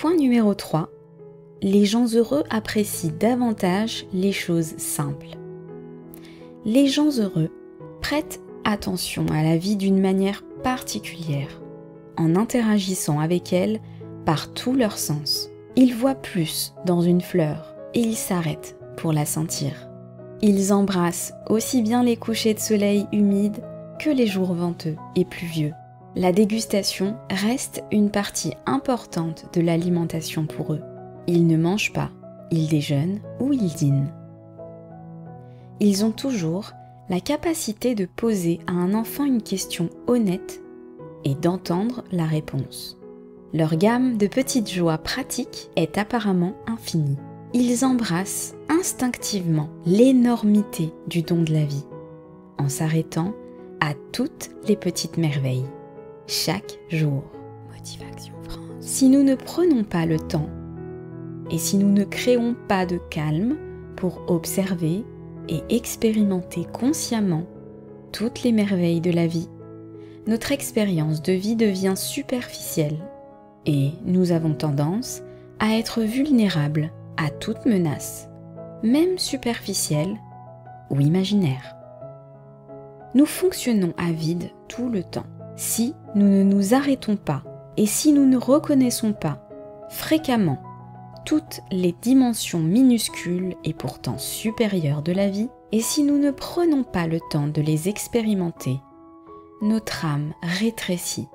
Point numéro 3. Les gens heureux apprécient davantage les choses simples. Les gens heureux prêtent attention à la vie d'une manière particulière, en interagissant avec elle par tous leurs sens. Ils voient plus dans une fleur et ils s'arrêtent pour la sentir. Ils embrassent aussi bien les couchers de soleil humides que les jours venteux et pluvieux. La dégustation reste une partie importante de l'alimentation pour eux. Ils ne mangent pas, ils déjeunent ou ils dînent. Ils ont toujours la capacité de poser à un enfant une question honnête et d'entendre la réponse. Leur gamme de petites joies pratiques est apparemment infinie. Ils embrassent instinctivement l'énormité du don de la vie, en s'arrêtant à toutes les petites merveilles, chaque jour. Motivation France. Si nous ne prenons pas le temps, et si nous ne créons pas de calme pour observer et expérimenter consciemment toutes les merveilles de la vie, notre expérience de vie devient superficielle et nous avons tendance à être vulnérables à toute menace, même superficielle ou imaginaire. Nous fonctionnons à vide tout le temps. Si nous ne nous arrêtons pas et si nous ne reconnaissons pas fréquemment toutes les dimensions minuscules et pourtant supérieures de la vie, et si nous ne prenons pas le temps de les expérimenter, notre âme rétrécit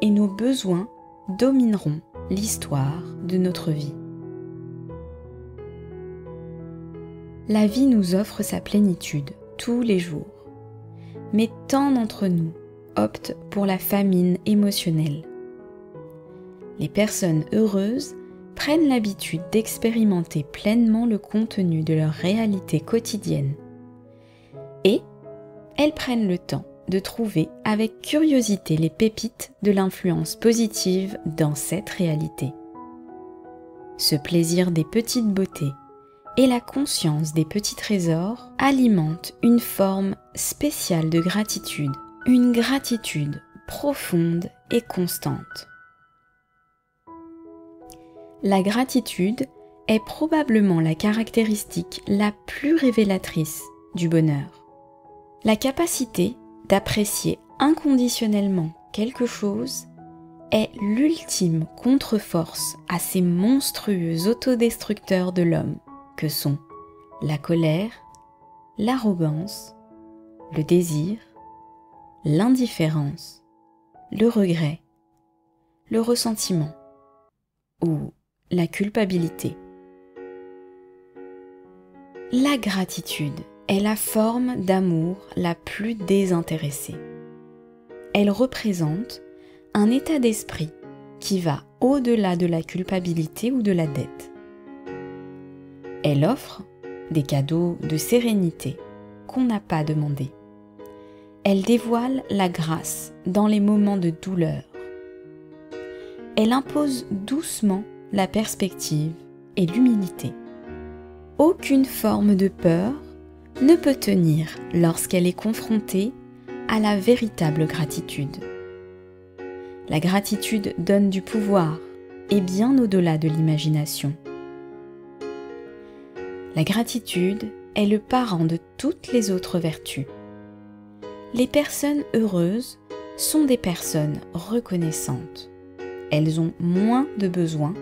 et nos besoins domineront l'histoire de notre vie. La vie nous offre sa plénitude tous les jours, mais tant d'entre nous optent pour la famine émotionnelle. Les personnes heureuses prennent l'habitude d'expérimenter pleinement le contenu de leur réalité quotidienne et elles prennent le temps de trouver avec curiosité les pépites de l'influence positive dans cette réalité. Ce plaisir des petites beautés et la conscience des petits trésors alimentent une forme spéciale de gratitude, une gratitude profonde et constante. La gratitude est probablement la caractéristique la plus révélatrice du bonheur. La capacité d'apprécier inconditionnellement quelque chose est l'ultime contre-force à ces monstrueux autodestructeurs de l'homme que sont la colère, l'arrogance, le désir, l'indifférence, le regret, le ressentiment ou la culpabilité. La gratitude est la forme d'amour la plus désintéressée. Elle représente un état d'esprit qui va au-delà de la culpabilité ou de la dette. Elle offre des cadeaux de sérénité qu'on n'a pas demandés. Elle dévoile la grâce dans les moments de douleur. Elle impose doucement la perspective et l'humilité. Aucune forme de peur ne peut tenir lorsqu'elle est confrontée à la véritable gratitude. La gratitude donne du pouvoir et bien au-delà de l'imagination. La gratitude est le parent de toutes les autres vertus. Les personnes heureuses sont des personnes reconnaissantes. Elles ont moins de besoins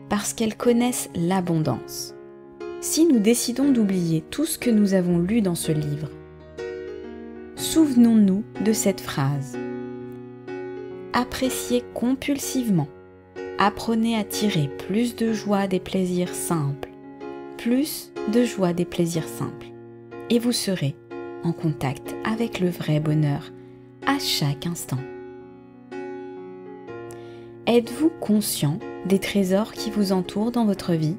parce qu'elles connaissent l'abondance. Si nous décidons d'oublier tout ce que nous avons lu dans ce livre, souvenons-nous de cette phrase. Appréciez compulsivement. Apprenez à tirer plus de joie des plaisirs simples, plus de joie des plaisirs simples, et vous serez en contact avec le vrai bonheur à chaque instant. Êtes-vous conscient des trésors qui vous entourent dans votre vie?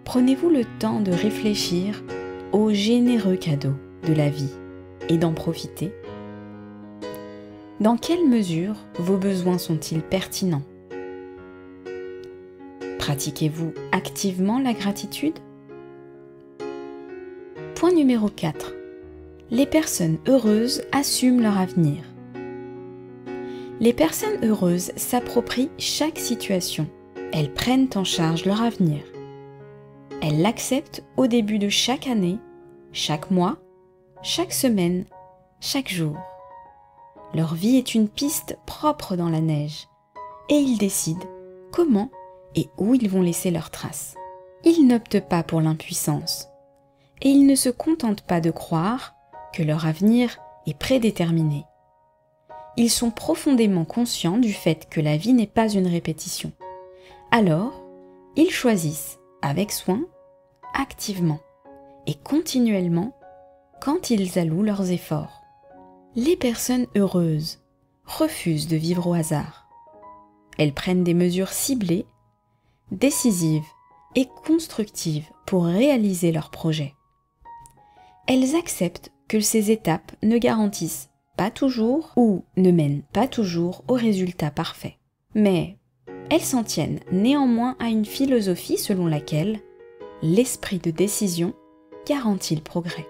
Prenez-vous le temps de réfléchir aux généreux cadeaux de la vie et d'en profiter? Dans quelle mesure vos besoins sont-ils pertinents? Pratiquez-vous activement la gratitude? Point numéro 4. Les personnes heureuses assument leur avenir. Les personnes heureuses s'approprient chaque situation elles prennent en charge leur avenir. Elles l'acceptent au début de chaque année, chaque mois, chaque semaine, chaque jour. Leur vie est une piste propre dans la neige et ils décident comment et où ils vont laisser leurs traces. Ils n'optent pas pour l'impuissance et ils ne se contentent pas de croire que leur avenir est prédéterminé. Ils sont profondément conscients du fait que la vie n'est pas une répétition. Alors, ils choisissent avec soin, activement et continuellement quand ils allouent leurs efforts. Les personnes heureuses refusent de vivre au hasard. Elles prennent des mesures ciblées, décisives et constructives pour réaliser leurs projets. Elles acceptent que ces étapes ne garantissent pas toujours ou ne mènent pas toujours au résultat parfait. Mais elles s'en tiennent néanmoins à une philosophie selon laquelle l'esprit de décision garantit le progrès.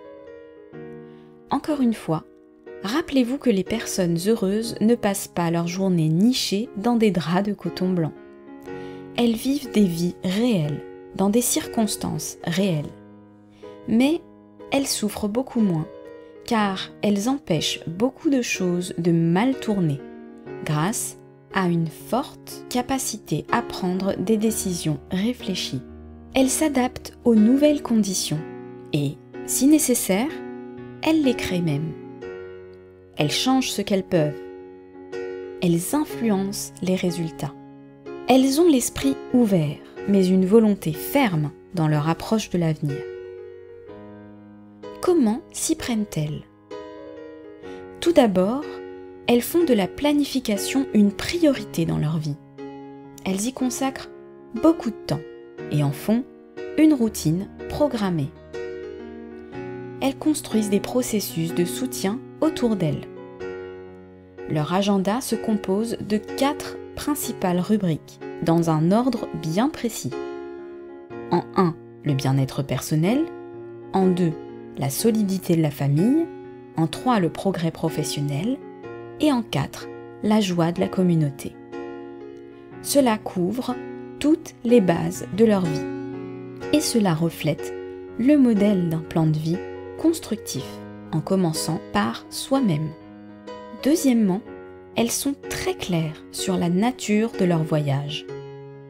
Encore une fois, rappelez-vous que les personnes heureuses ne passent pas leur journée nichées dans des draps de coton blanc. Elles vivent des vies réelles, dans des circonstances réelles. Mais elles souffrent beaucoup moins, car elles empêchent beaucoup de choses de mal tourner, grâce à une forte capacité à prendre des décisions réfléchies. Elles s'adaptent aux nouvelles conditions et, si nécessaire, elles les créent même. Elles changent ce qu'elles peuvent. Elles influencent les résultats. Elles ont l'esprit ouvert, mais une volonté ferme dans leur approche de l'avenir. Comment s'y prennent-elles? Tout d'abord, elles font de la planification une priorité dans leur vie. Elles y consacrent beaucoup de temps et en font une routine programmée. Elles construisent des processus de soutien autour d'elles. Leur agenda se compose de 4 principales rubriques, dans un ordre bien précis. En 1, le bien-être personnel. En 2, la solidité de la famille. En 3, le progrès professionnel. Et en 4, la joie de la communauté. Cela couvre toutes les bases de leur vie. Et cela reflète le modèle d'un plan de vie constructif, en commençant par soi-même. Deuxièmement, elles sont très claires sur la nature de leur voyage.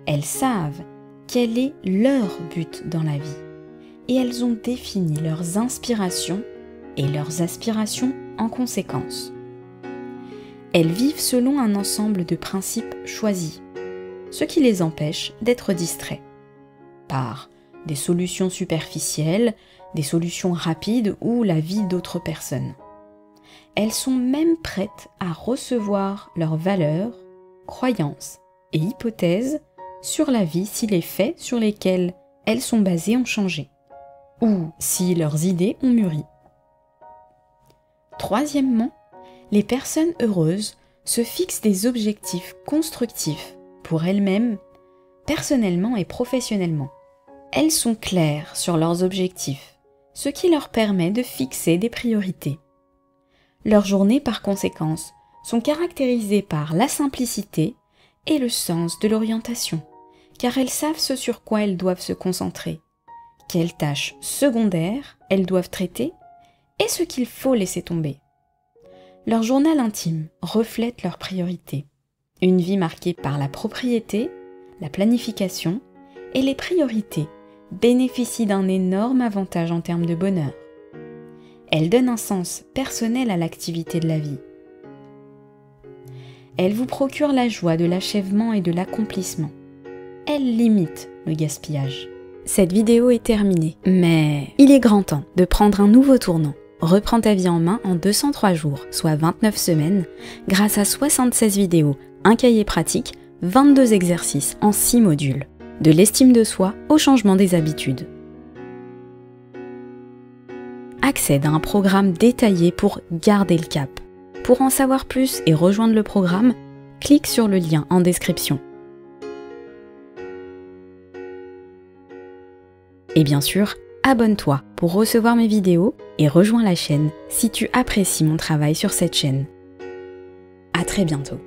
Elles savent quel est leur but dans la vie et elles ont défini leurs inspirations et leurs aspirations en conséquence. Elles vivent selon un ensemble de principes choisis, ce qui les empêche d'être distraits par des solutions superficielles, des solutions rapides ou la vie d'autres personnes. Elles sont même prêtes à recevoir leurs valeurs, croyances et hypothèses sur la vie si les faits sur lesquels elles sont basées ont changé, ou si leurs idées ont mûri. Troisièmement, les personnes heureuses se fixent des objectifs constructifs pour elles-mêmes, personnellement et professionnellement. Elles sont claires sur leurs objectifs, ce qui leur permet de fixer des priorités. Leurs journées, par conséquence, sont caractérisées par la simplicité et le sens de l'orientation, car elles savent ce sur quoi elles doivent se concentrer, quelles tâches secondaires elles doivent traiter et ce qu'il faut laisser tomber. Leur journal intime reflète leurs priorités. Une vie marquée par la propriété, la planification et les priorités bénéficie d'un énorme avantage en termes de bonheur. Elle donne un sens personnel à l'activité de la vie. Elle vous procure la joie de l'achèvement et de l'accomplissement. Elle limite le gaspillage. Cette vidéo est terminée, mais il est grand temps de prendre un nouveau tournant. Reprends ta vie en main en 203 jours, soit 29 semaines, grâce à 76 vidéos, un cahier pratique, 22 exercices en 6 modules. De l'estime de soi au changement des habitudes. Accède à un programme détaillé pour garder le cap. Pour en savoir plus et rejoindre le programme, clique sur le lien en description. Et bien sûr, abonne-toi pour recevoir mes vidéos et rejoins la chaîne si tu apprécies mon travail sur cette chaîne. À très bientôt.